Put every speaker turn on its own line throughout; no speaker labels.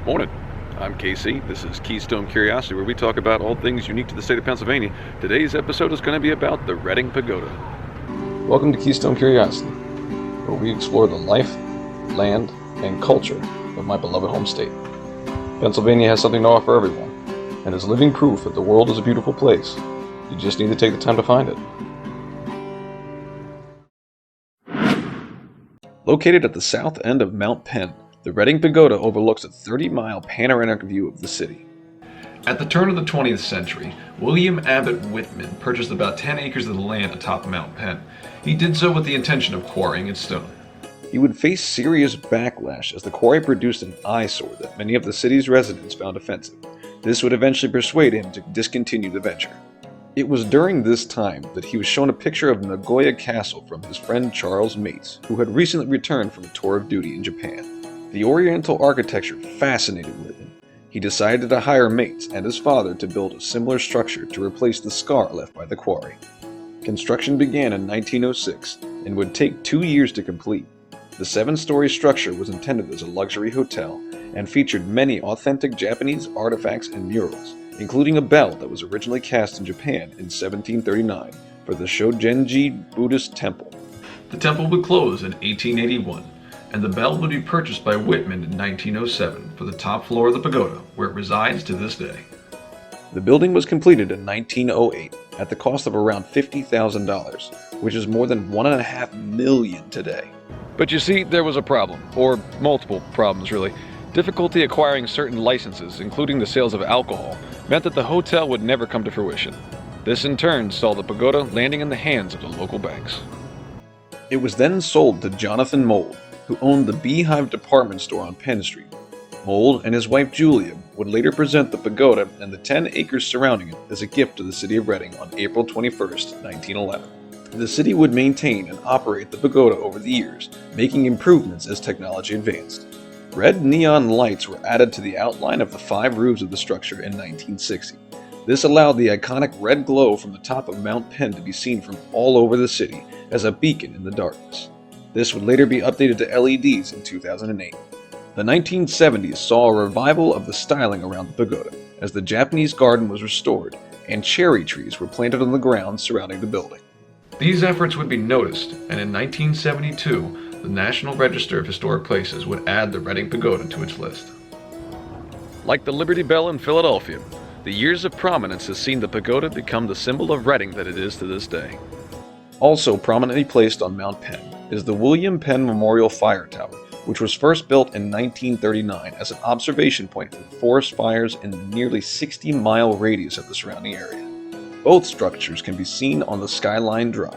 Morning. I'm Casey. This is Keystone Curiosity, where we talk about all things unique to the state of Pennsylvania. Today's episode is going to be about the Reading Pagoda. Welcome to Keystone Curiosity, where we explore the life, land, and culture of my beloved home state. Pennsylvania has something to offer everyone, and is living proof that the world is a beautiful place. You just need to take the time to find it. Located at the south end of Mt Penn, the Reading Pagoda overlooks a 30-mile panoramic view of the city.
At the turn of the 20th century, William Abbott Whitman purchased about 10 acres of the land atop Mt Penn. He did so with the intention of quarrying its stone.
He would face serious backlash as the quarry produced an eyesore that many of the city's residents found offensive. This would eventually persuade him to discontinue the venture. It was during this time that he was shown a picture of Nagoya Castle from his friend Charles Mates, who had recently returned from a tour of duty in Japan. The oriental architecture fascinated Whitman. He decided to hire Mates and his father to build a similar structure to replace the scar left by the quarry. Construction began in 1906 and would take 2 years to complete. The 7-story structure was intended as a luxury hotel and featured many authentic Japanese artifacts and murals, including a bell that was originally cast in Japan in 1739 for the Shogenji Buddhist temple.
The temple would close in 1881, and the bell would be purchased by Whitman in 1907 for the top floor of the pagoda, where it resides to this day.
The building was completed in 1908 at the cost of around $50,000, which is more than $1.5 million today. But you see, there was a problem, or multiple problems really. Difficulty acquiring certain licenses, including the sales of alcohol, meant that the hotel would never come to fruition. This in turn saw the pagoda landing in the hands of the local banks. It was then sold to Jonathan Mould, who owned the Beehive department store on Penn Street. Mould and his wife Julia would later present the pagoda and the 10 acres surrounding it as a gift to the city of Reading on April 21, 1911. The city would maintain and operate the pagoda over the years, making improvements as technology advanced. Red neon lights were added to the outline of the 5 roofs of the structure in 1960. This allowed the iconic red glow from the top of Mt Penn to be seen from all over the city as a beacon in the darkness. This would later be updated to LEDs in 2008. The 1970s saw a revival of the styling around the pagoda, as the Japanese garden was restored and cherry trees were planted on the grounds surrounding the building.
These efforts would be noticed, and in 1972, the National Register of Historic Places would add the Reading Pagoda to its list. Like the Liberty Bell in Philadelphia, the years of prominence has seen the pagoda become the symbol of Reading that it is to this day. Also prominently placed on Mt Penn is the William Penn Memorial Fire Tower, which was first built in 1939 as an observation point for forest fires in the nearly 60-mile radius of the surrounding area. Both structures can be seen on the Skyline Drive,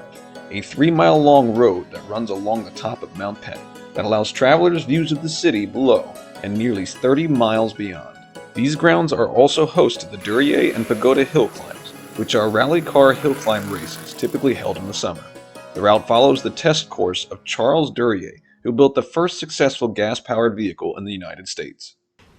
a 3-mile-long road that runs along the top of Mt Penn that allows travelers views of the city below and nearly 30 miles beyond. These grounds are also host to the Duryea and Pagoda Hill Climbs, which are rally car hill climb races typically held in the summer. The route follows the test course of Charles Duryea, who built the first successful gas-powered vehicle in the United States.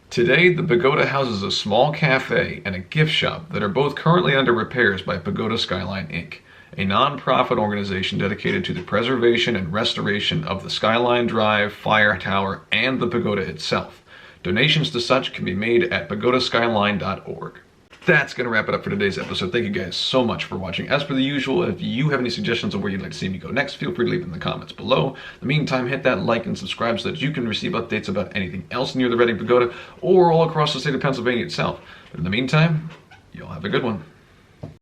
Today, the pagoda houses a small cafe and a gift shop that are both currently under repairs by Pagoda Skyline Inc., a non-profit organization dedicated to the preservation and restoration of the Skyline Drive, Fire Tower, and the pagoda itself. Donations to such can be made at pagodaskyline.org. That's going to wrap it up for today's episode. Thank you guys so much for watching. As per the usual, if you have any suggestions on where you'd like to see me go next, feel free to leave them in the comments below. In the meantime, hit that like and subscribe so that you can receive updates about anything else near the Reading Pagoda or all across the state of Pennsylvania itself. But in the meantime, y'all have a good one.